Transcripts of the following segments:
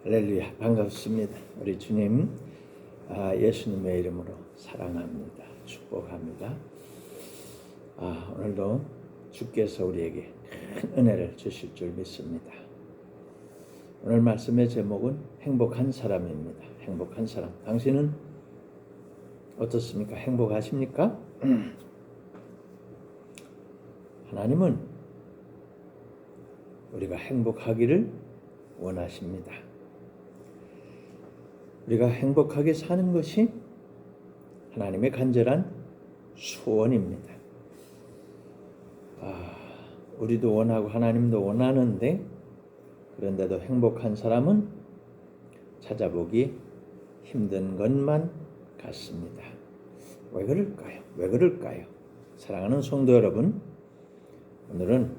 할렐루야, 반갑습니다. 우리 주님 예수님의 이름으로 사랑합니다. 축복합니다. 오늘도 주께서 우리에게 큰 은혜를 주실 줄 믿습니다. 오늘 말씀의 제목은 행복한 사람입니다. 행복한 사람. 당신은 어떻습니까? 행복하십니까? 하나님은 우리가 행복하기를 원하십니다. 우리가 행복하게 사는 것이 하나님의 간절한 소원입니다. 우리도 원하고 하나님도 원하는데, 그런데도 행복한 사람은 찾아보기 힘든 것만 같습니다. 왜 그럴까요? 왜 그럴까요? 사랑하는 성도 여러분, 오늘은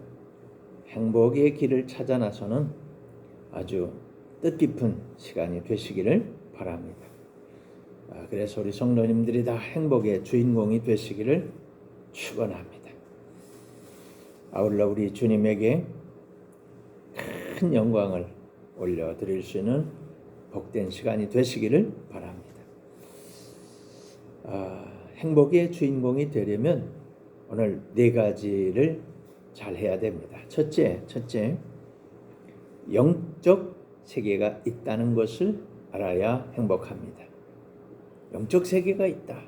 행복의 길을 찾아 나서는 아주 뜻깊은 시간이 되시기를 바랍니다. 그래서 우리 성도님들이 다 행복의 주인공이 되시기를 축원합니다. 아울러 우리 주님에게 큰 영광을 올려드릴 수 있는 복된 시간이 되시기를 바랍니다. 행복의 주인공이 되려면 오늘 4가지를 잘 해야 됩니다. 첫째, 영적 세계가 있다는 것을 알아야 행복합니다. 영적 세계가 있다.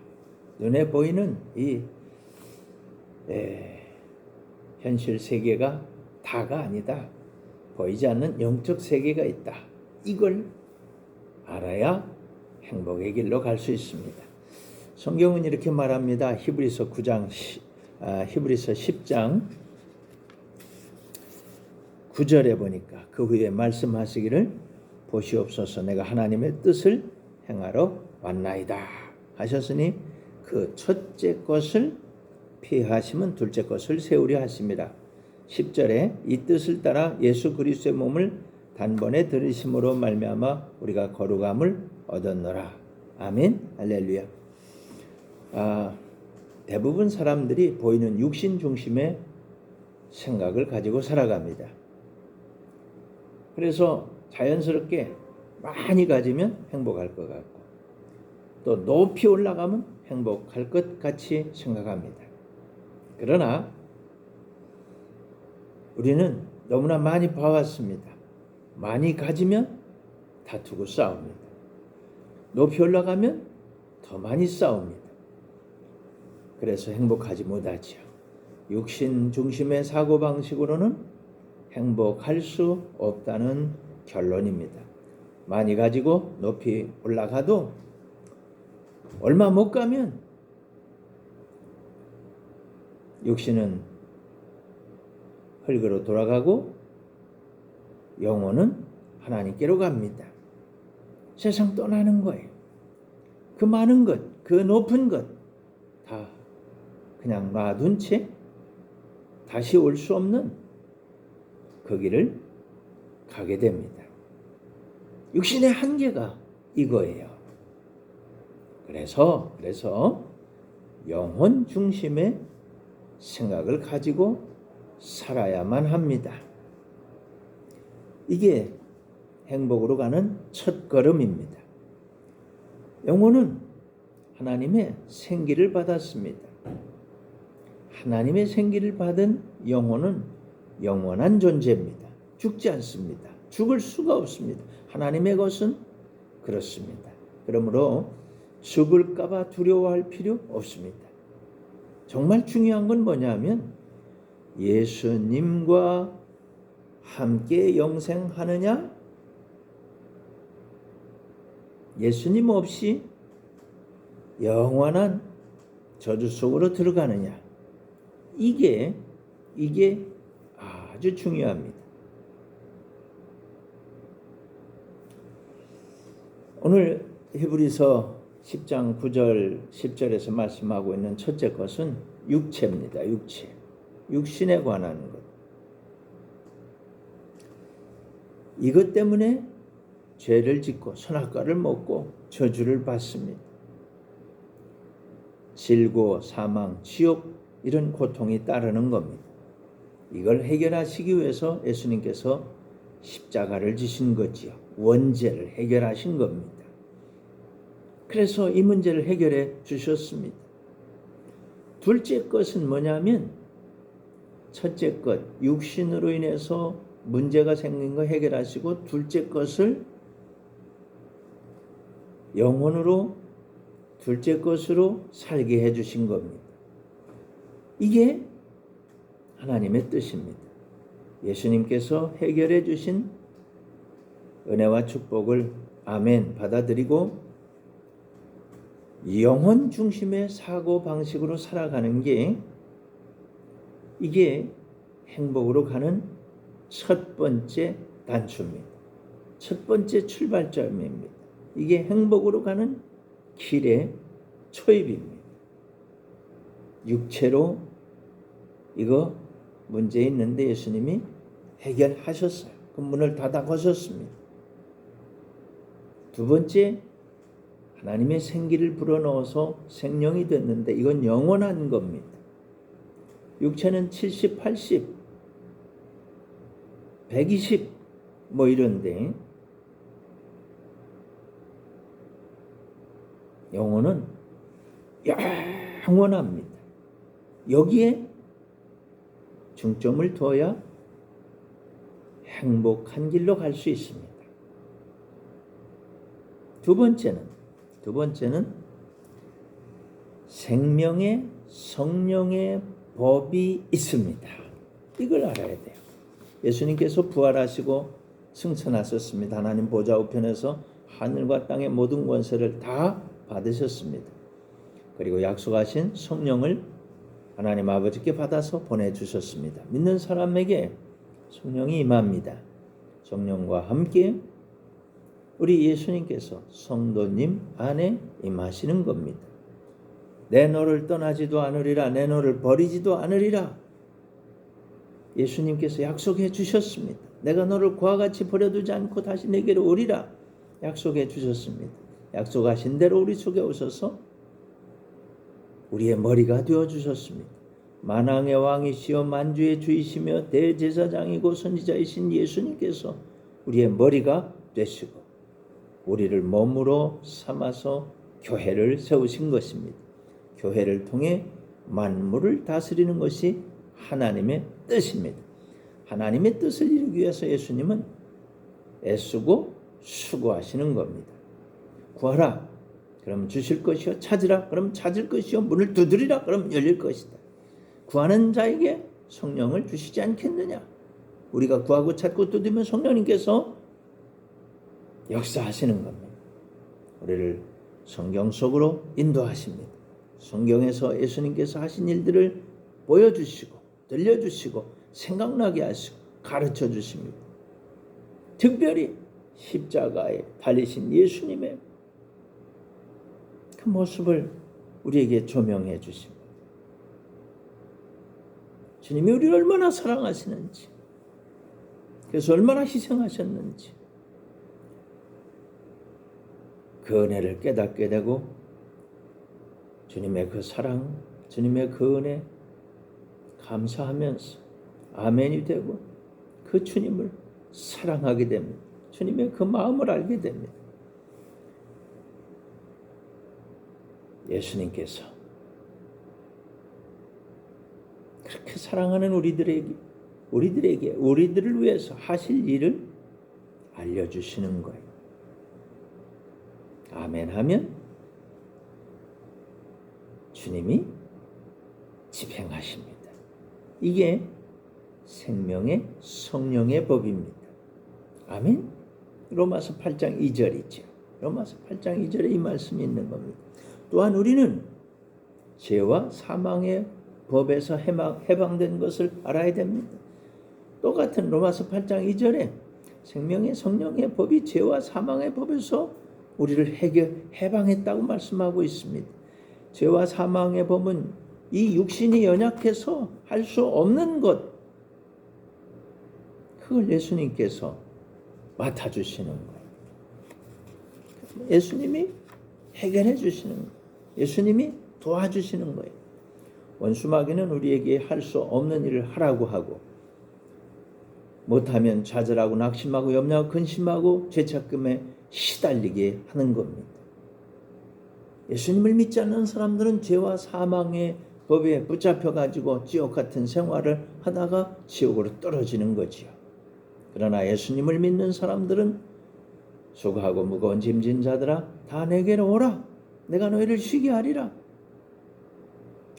눈에 보이는 이 현실 세계가 다가 아니다. 보이지 않는 영적 세계가 있다. 이걸 알아야 행복의 길로 갈 수 있습니다. 성경은 이렇게 말합니다. 히브리서 10장 9절에 보니까 그 후에 말씀하시기를 보시옵소서 내가 하나님의 뜻을 행하러 왔나이다 하셨으니 그 첫째 것을 피하시면 둘째 것을 세우려 하십니다. 10절에 이 뜻을 따라 예수 그리스도의 몸을 단번에 들으심으로 말미암아 우리가 거룩함을 얻었노라. 아멘. 할렐루야. 대부분 사람들이 보이는 육신 중심의 생각을 가지고 살아갑니다. 그래서 자연스럽게 많이 가지면 행복할 것 같고, 또 높이 올라가면 행복할 것 같이 생각합니다. 그러나 우리는 너무나 많이 봐왔습니다. 많이 가지면 다투고 싸웁니다. 높이 올라가면 더 많이 싸웁니다. 그래서 행복하지 못하지요. 육신 중심의 사고방식으로는 행복할 수 없다는 결론입니다. 많이 가지고 높이 올라가도 얼마 못 가면 육신은 흙으로 돌아가고 영혼은 하나님께로 갑니다. 세상 떠나는 거예요. 그 많은 것, 그 높은 것 다 그냥 놔둔 채 다시 올 수 없는 그 길을 가게 됩니다. 육신의 한계가 이거예요. 그래서 영혼 중심의 생각을 가지고 살아야만 합니다. 이게 행복으로 가는 첫걸음입니다. 영혼은 하나님의 생기를 받았습니다. 하나님의 생기를 받은 영혼은 영원한 존재입니다. 죽지 않습니다. 죽을 수가 없습니다. 하나님의 것은 그렇습니다. 그러므로 죽을까 봐 두려워할 필요 없습니다. 정말 중요한 건 뭐냐면 예수님과 함께 영생하느냐, 예수님 없이 영원한 저주 속으로 들어가느냐, 이게 아주 중요합니다. 오늘 히브리서 10장 9절 10절에서 말씀하고 있는 첫째 것은 육체입니다. 육신에 관한 것. 이것 때문에 죄를 짓고 선악과를 먹고 저주를 받습니다. 질고 사망, 지옥 이런 고통이 따르는 겁니다. 이걸 해결하시기 위해서 예수님께서 십자가를 지신 거지요. 원죄를 해결하신 겁니다. 그래서 이 문제를 해결해 주셨습니다. 둘째 것은 뭐냐면 첫째 것, 육신으로 인해서 문제가 생긴 거 해결하시고 둘째 것을 영혼으로 둘째 것으로 살게 해주신 겁니다. 이게 하나님의 뜻입니다. 예수님께서 해결해 주신 은혜와 축복을 아멘 받아들이고 영혼 중심의 사고 방식으로 살아가는 게 이게 행복으로 가는 첫 번째 단추입니다. 첫 번째 출발점입니다. 이게 행복으로 가는 길의 초입입니다. 육체로 이거 문제 있는데 예수님이 해결하셨어요. 그 문을 닫아 거셨습니다. 두 번째, 하나님의 생기를 불어넣어서 생명이 됐는데 이건 영원한 겁니다. 육체는 70, 80, 120 뭐 이런데 영혼은 영원합니다. 여기에 중점을 둬야 행복한 길로 갈 수 있습니다. 두 번째는 생명의 성령의 법이 있습니다. 이걸 알아야 돼요. 예수님께서 부활하시고 승천하셨습니다. 하나님 보좌 우편에서 하늘과 땅의 모든 권세를 다 받으셨습니다. 그리고 약속하신 성령을 하나님 아버지께 받아서 보내주셨습니다. 믿는 사람에게 성령이 임합니다. 성령과 함께 우리 예수님께서 성도님 안에 임하시는 겁니다. 내 너를 떠나지도 않으리라, 내 너를 버리지도 않으리라. 예수님께서 약속해 주셨습니다. 내가 너를 그와 같이 버려두지 않고 다시 내게로 오리라 약속해 주셨습니다. 약속하신 대로 우리 속에 오셔서 우리의 머리가 되어 주셨습니다. 만왕의 왕이시여 만주의 주이시며 대제사장이고 선지자이신 예수님께서 우리의 머리가 되시고 우리를 몸으로 삼아서 교회를 세우신 것입니다. 교회를 통해 만물을 다스리는 것이 하나님의 뜻입니다. 하나님의 뜻을 이루기 위해서 예수님은 애쓰고 수고하시는 겁니다. 구하라, 그럼 주실 것이요. 찾으라, 그럼 찾을 것이요. 문을 두드리라, 그럼 열릴 것이다. 구하는 자에게 성령을 주시지 않겠느냐. 우리가 구하고 찾고 두드리면 성령님께서 역사하시는 겁니다. 우리를 성경 속으로 인도하십니다. 성경에서 예수님께서 하신 일들을 보여주시고 들려주시고 생각나게 하시고 가르쳐 주십니다. 특별히 십자가에 달리신 예수님의 그 모습을 우리에게 조명해 주십니다. 주님이 우리를 얼마나 사랑하시는지, 그래서 얼마나 희생하셨는지 그 은혜를 깨닫게 되고 주님의 그 사랑, 주님의 그 은혜 감사하면서 아멘이 되고 그 주님을 사랑하게 됩니다. 주님의 그 마음을 알게 됩니다. 예수님께서 그렇게 사랑하는 우리들을 위해서 하실 일을 알려주시는 거예요. 아멘 하면 주님이 집행하십니다. 이게 생명의 성령의 법입니다. 아멘. 로마서 8장 2절이죠. 로마서 8장 2절에 이 말씀이 있는 겁니다. 또한 우리는 죄와 사망의 법에서 해방된 것을 알아야 됩니다. 똑같은 로마서 8장 2절에 생명의 성령의 법이 죄와 사망의 법에서 우리를 해방했다고 말씀하고 있습니다. 죄와 사망의 법은 이 육신이 연약해서 할 수 없는 것, 그걸 예수님께서 맡아주시는 거예요. 예수님이 해결해 주시는 거예요. 예수님이 도와주시는 거예요. 원수마귀는 우리에게 할 수 없는 일을 하라고 하고 못하면 좌절하고 낙심하고 염려하고 근심하고 죄책감에 시달리게 하는 겁니다. 예수님을 믿지 않는 사람들은 죄와 사망의 법에 붙잡혀가지고 지옥 같은 생활을 하다가 지옥으로 떨어지는 거지요. 그러나 예수님을 믿는 사람들은 수고하고 무거운 짐진 자들아 다 내게로 오라. 내가 너희를 쉬게 하리라.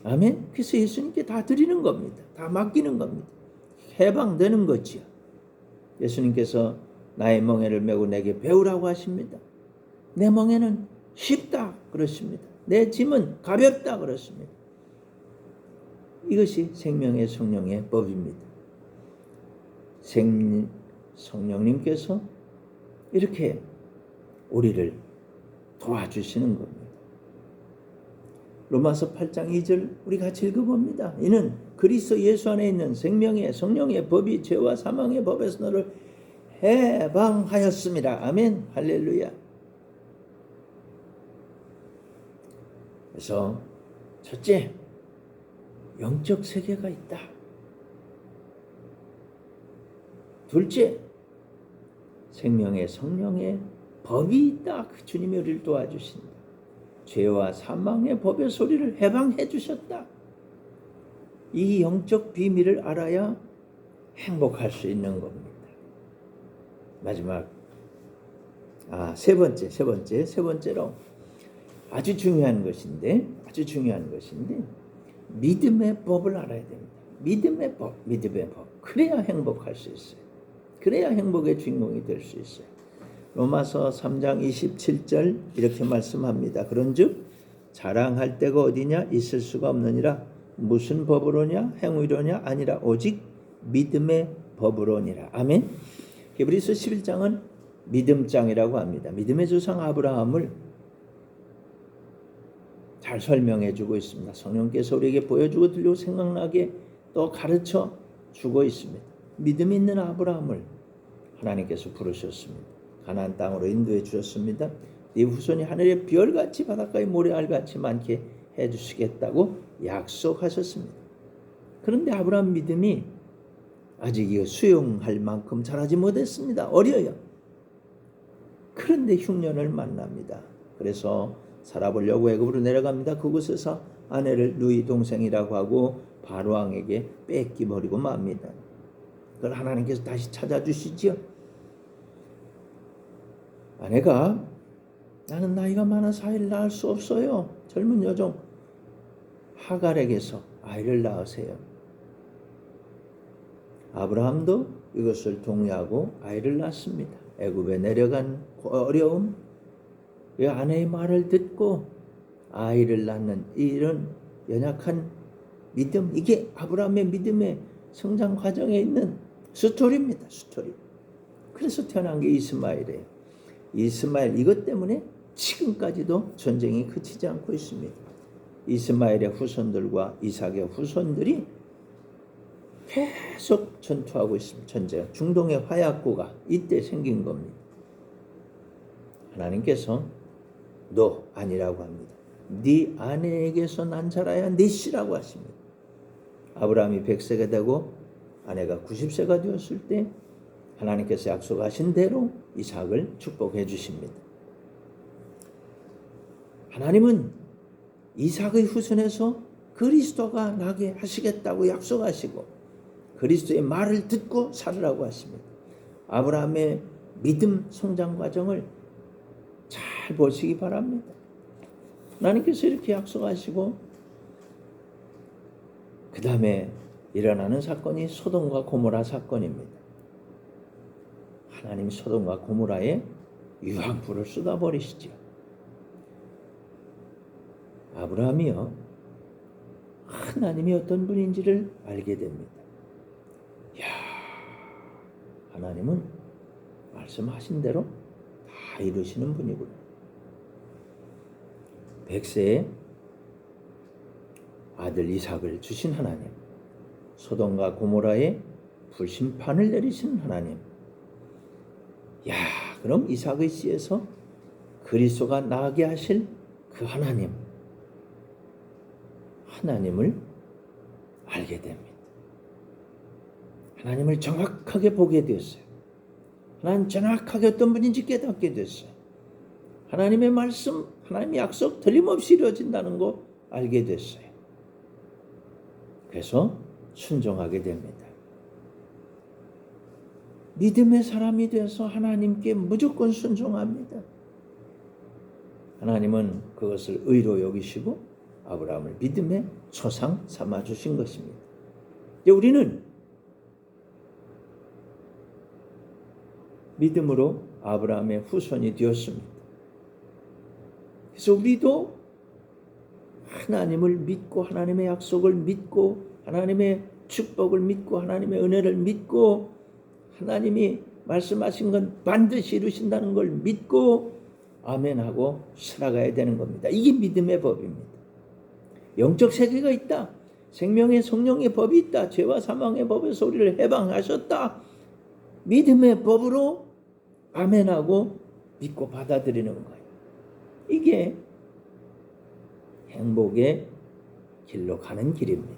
아멘. 그래서 예수님께 다 드리는 겁니다. 다 맡기는 겁니다. 해방되는 거지요. 예수님께서 나의 멍에를 메고 내게 배우라고 하십니다. 내 멍에는 쉽다 그렇습니다. 내 짐은 가볍다 그렇습니다. 이것이 생명의 성령의 법입니다. 성령님께서 이렇게 우리를 도와주시는 겁니다. 로마서 8장 2절 우리 같이 읽어봅니다. 이는 그리스도 예수 안에 있는 생명의 성령의 법이 죄와 사망의 법에서 너를 해방하였습니다. 아멘. 할렐루야. 그래서 첫째, 영적 세계가 있다. 둘째, 생명의 성령의 법이 있다. 그 주님이 우리를 도와주신다. 죄와 사망의 법의 소리를 해방해 주셨다. 이 영적 비밀을 알아야 행복할 수 있는 겁니다. 마지막 세 번째로 아주 중요한 것인데 믿음의 법을 알아야 됩니다. 믿음의 법. 그래야 행복할 수 있어요. 그래야 행복의 주인공이 될 수 있어요. 로마서 3장 27절 이렇게 말씀합니다. 그런즉 자랑할 데가 어디냐 있을 수가 없느니라. 무슨 법으로냐 행위로냐 아니라 오직 믿음의 법으로니라. 아멘. 히브리서 11장은 믿음장이라고 합니다. 믿음의 조상 아브라함을 잘 설명해 주고 있습니다. 성령께서 우리에게 보여주고 들리고 생각나게 또 가르쳐 주고 있습니다. 믿음 있는 아브라함을 하나님께서 부르셨습니다. 가나안 땅으로 인도해 주셨습니다. 네 후손이 하늘의 별같이 바닷가의 모래알같이 많게 해주시겠다고 약속하셨습니다. 그런데 아브라함 믿음이 아직 이거 수용할 만큼 자라지 못했습니다. 어려요. 그런데 흉년을 만납니다. 그래서 살아보려고 애굽으로 내려갑니다. 그곳에서 아내를 누이 동생이라고 하고 바로왕에게 뺏기버리고 맙니다. 그걸 하나님께서 다시 찾아주시지요. 아내가 나는 나이가 많아서 아이를 낳을 수 없어요. 젊은 여종 하갈에게서 아이를 낳으세요. 아브라함도 이것을 동의하고 아이를 낳습니다. 애굽에 내려간 어려움, 이 아내의 말을 듣고 아이를 낳는 이런 연약한 믿음, 이게 아브라함의 믿음의 성장 과정에 있는 스토리입니다. 스토리. 그래서 태어난 게 이스마엘이에요. 이스마엘 이것 때문에 지금까지도 전쟁이 그치지 않고 있습니다. 이스마엘의 후손들과 이삭의 후손들이 계속 전투하고 있습니다. 전쟁. 중동의 화약고가 이때 생긴 겁니다. 하나님께서 너 아니라고 합니다. 네 아내에게서 난 자라야 네 씨라고 하십니다. 아브라함이 100세가 되고 아내가 90세가 되었을 때 하나님께서 약속하신 대로 이삭을 축복해 주십니다. 하나님은 이삭의 후손에서 그리스도가 나게 하시겠다고 약속하시고 그리스도의 말을 듣고 살으라고 하십니다. 아브라함의 믿음 성장 과정을 잘 보시기 바랍니다. 하나님께서 이렇게 약속하시고 그 다음에 일어나는 사건이 소돔과 고모라 사건입니다. 하나님 소돔과 고모라에 유황불을 쏟아버리시죠. 아브라함이요 하나님이 어떤 분인지를 알게 됩니다. 이야, 하나님은 말씀하신 대로 다 이루시는 분이구나. 100세에 아들 이삭을 주신 하나님, 소돔과 고모라에 불심판을 내리신 하나님. 야, 그럼 이삭의 씨에서 그리스도가 나게 하실 그 하나님을 알게 됩니다. 하나님을 정확하게 보게 되었어요. 하나님 정확하게 어떤 분인지 깨닫게 됐어요. 하나님의 말씀, 하나님의 약속 틀림없이 이루어진다는 거 알게 됐어요. 그래서 순종하게 됩니다. 믿음의 사람이 되어서 하나님께 무조건 순종합니다. 하나님은 그것을 의로 여기시고 아브라함을 믿음의 초상 삼아주신 것입니다. 이제 우리는 믿음으로 아브라함의 후손이 되었습니다. 그래서 우리도 하나님을 믿고 하나님의 약속을 믿고 하나님의 축복을 믿고 하나님의 은혜를 믿고 하나님이 말씀하신 건 반드시 이루신다는 걸 믿고 아멘하고 살아가야 되는 겁니다. 이게 믿음의 법입니다. 영적 세계가 있다. 생명의 성령의 법이 있다. 죄와 사망의 법에서 우리를 해방하셨다. 믿음의 법으로 아멘하고 믿고 받아들이는 거예요. 이게 행복의 길로 가는 길입니다.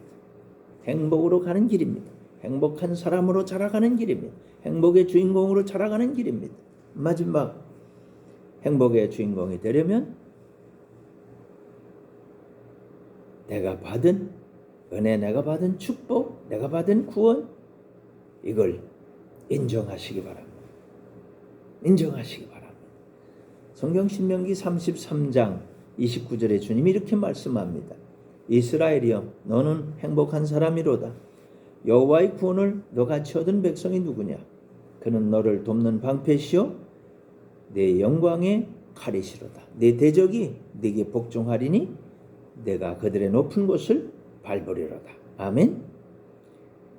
행복으로 가는 길입니다. 행복한 사람으로 자라가는 길입니다. 행복의 주인공으로 자라가는 길입니다. 마지막 행복의 주인공이 되려면 내가 받은 은혜, 내가 받은 축복, 내가 받은 구원, 이걸 인정하시기 바랍니다. 인정하시기 바랍니다. 성경 신명기 33장 29절에 주님이 이렇게 말씀합니다. 이스라엘이여, 너는 행복한 사람이로다. 여호와의 구원을 너같이 얻은 백성이 누구냐? 그는 너를 돕는 방패시요 내 영광의 칼이시로다. 내 대적이 네게 복종하리니 내가 그들의 높은 곳을 밟으리로다. 아멘.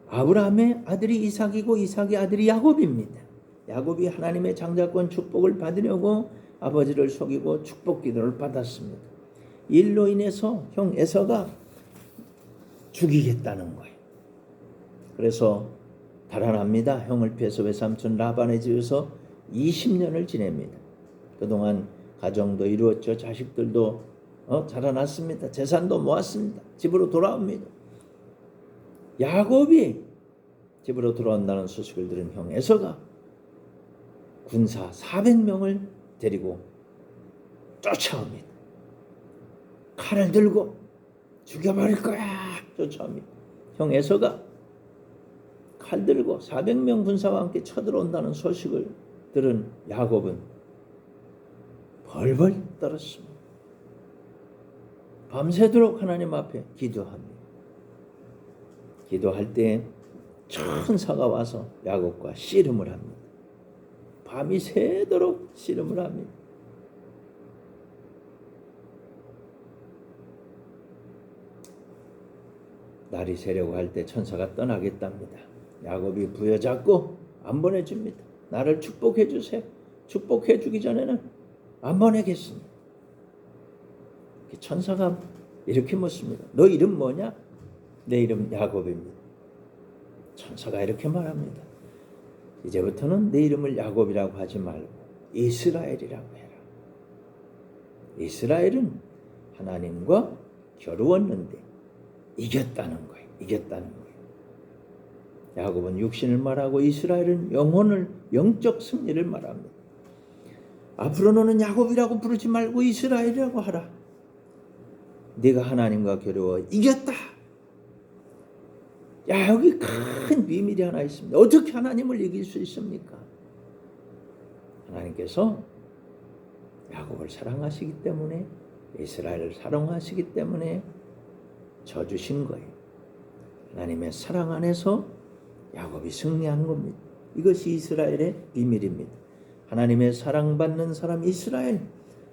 아브라함의 아들이 이삭이고 이삭의 아들이 야곱입니다. 야곱이 하나님의 장자권 축복을 받으려고 아버지를 속이고 축복 기도를 받았습니다. 일로 인해서 형 에서가 죽이겠다는 거예요. 그래서 달아납니다. 형을 피해서 외삼촌 라반의 집에서 20년을 지냅니다. 그동안 가정도 이루었죠. 자식들도 자라났습니다. 재산도 모았습니다. 집으로 돌아옵니다. 야곱이 집으로 돌아온다는 소식을 들은 형 에서가 군사 400명을 데리고 쫓아옵니다. 칼을 들고 죽여버릴 거야 쫓아옵니다. 형 에서가 칼 들고 400명 군사와 함께 쳐들어온다는 소식을 들은 야곱은 벌벌 떨었습니다. 밤새도록 하나님 앞에 기도합니다. 기도할 때 천사가 와서 야곱과 씨름을 합니다. 밤이 새도록 씨름을 합니다. 날이 새려고 할 때 천사가 떠나겠답니다. 야곱이 부여잡고 안 보내줍니다. 나를 축복해 주세요. 축복해 주기 전에는 안 보내겠습니다. 천사가 이렇게 묻습니다. 너 이름 뭐냐? 내 이름 야곱입니다. 천사가 이렇게 말합니다. 이제부터는 내 이름을 야곱이라고 하지 말고 이스라엘이라고 해라. 이스라엘은 하나님과 겨루었는데 이겼다는 거예요. 이겼다는 거예요. 야곱은 육신을 말하고 이스라엘은 영적 승리를 말합니다. 앞으로 너는 야곱이라고 부르지 말고 이스라엘이라고 하라. 네가 하나님과 겨루어 이겼다. 야, 여기 큰 비밀이 하나 있습니다. 어떻게 하나님을 이길 수 있습니까? 하나님께서 야곱을 사랑하시기 때문에, 이스라엘을 사랑하시기 때문에 져주신 거예요. 하나님의 사랑 안에서 야곱이 승리한 겁니다. 이것이 이스라엘의 비밀입니다. 하나님의 사랑받는 사람 이스라엘,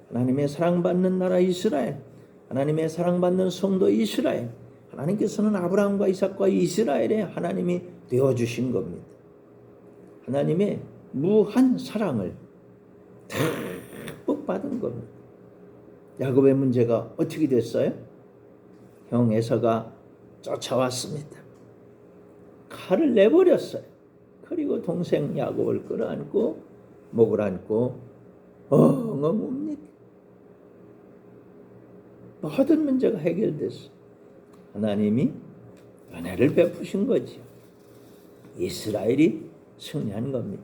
하나님의 사랑받는 나라 이스라엘, 하나님의 사랑받는 성도 이스라엘, 하나님께서는 아브라함과 이삭과 이스라엘의 하나님이 되어주신 겁니다. 하나님의 무한 사랑을 듬뿍 받은 겁니다. 야곱의 문제가 어떻게 됐어요? 형 에서가 쫓아왔습니다. 칼을 내버렸어요. 그리고 동생 야곱을 끌어안고 목을 안고 엉엉 웁니다. 모든 문제가 해결됐어. 하나님이 은혜를 베푸신 거지요. 이스라엘이 승리한 겁니다.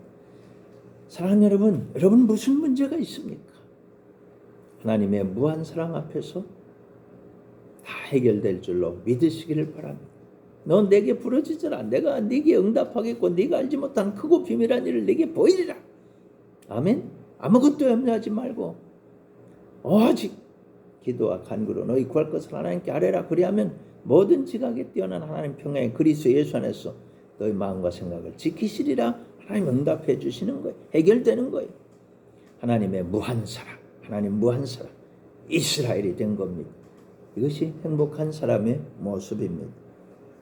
사랑하는 여러분 무슨 문제가 있습니까? 하나님의 무한 사랑 앞에서 다 해결될 줄로 믿으시기를 바랍니다. 너 내게 부르짖으라. 내가 네게 응답하겠고 네가 알지 못한 크고 비밀한 일을 네게 보이리라. 아멘. 아무것도 염려하지 말고 오직 기도와 간구로 너희 구할 것을 하나님께 아뢰라. 그리하면 모든 지각에 뛰어난 하나님 평강의 그리스도 예수 안에서 너희 마음과 생각을 지키시리라. 하나님 응답해 주시는 거예요. 해결되는 거예요. 하나님의 무한 사랑, 하나님 무한 사랑, 이스라엘이 된 겁니다. 이것이 행복한 사람의 모습입니다.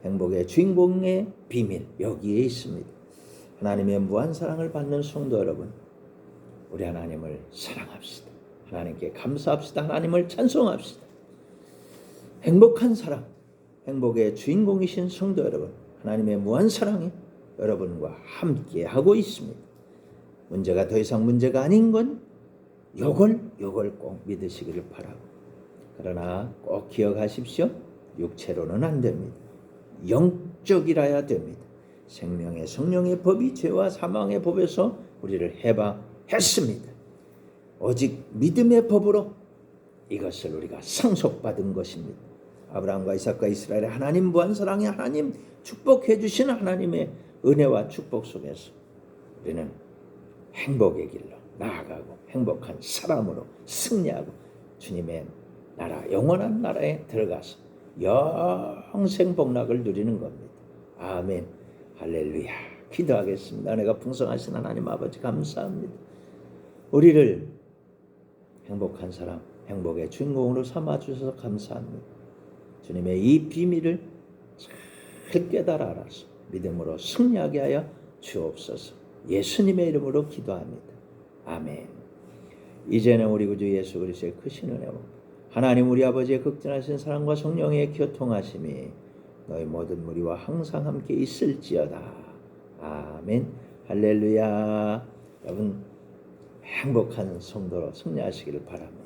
행복의 주인공의 비밀 여기에 있습니다. 하나님의 무한 사랑을 받는 성도 여러분, 우리 하나님을 사랑합시다. 하나님께 감사합시다. 하나님을 찬송합시다. 행복한 사랑, 행복의 주인공이신 성도 여러분, 하나님의 무한 사랑이 여러분과 함께 하고 있습니다. 문제가 더 이상 문제가 아닌 건 요걸 꼭 믿으시기를 바라고, 그러나 꼭 기억하십시오. 육체로는 안 됩니다. 영적이라야 됩니다. 생명의 성령의 법이 죄와 사망의 법에서 우리를 해방했습니다. 오직 믿음의 법으로 이것을 우리가 상속받은 것입니다. 아브라함과 이삭과 이스라엘의 하나님 무한사랑의 하나님, 축복해 주시는 하나님의 은혜와 축복 속에서 우리는 행복의 길로 나아가고 행복한 사람으로 승리하고 주님의 나라, 영원한 나라에 들어가서 영생 복락을 누리는 겁니다. 아멘. 할렐루야. 기도하겠습니다. 은혜가 풍성하신 하나님 아버지 감사합니다. 우리를 행복한 사람, 행복의 주인공으로 삼아주셔서 감사합니다. 주님의 이 비밀을 잘 깨달아 알아서 믿음으로 승리하게 하여 주옵소서. 예수님의 이름으로 기도합니다. 아멘. 이제는 우리 구주 예수 그리스도의 크신 은혜와 하나님 우리 아버지의 극진하신 사랑과 성령의 교통하심이 너희 모든 무리와 항상 함께 있을지어다. 아멘. 할렐루야. 여러분 행복한 성도로 승리하시기를 바랍니다.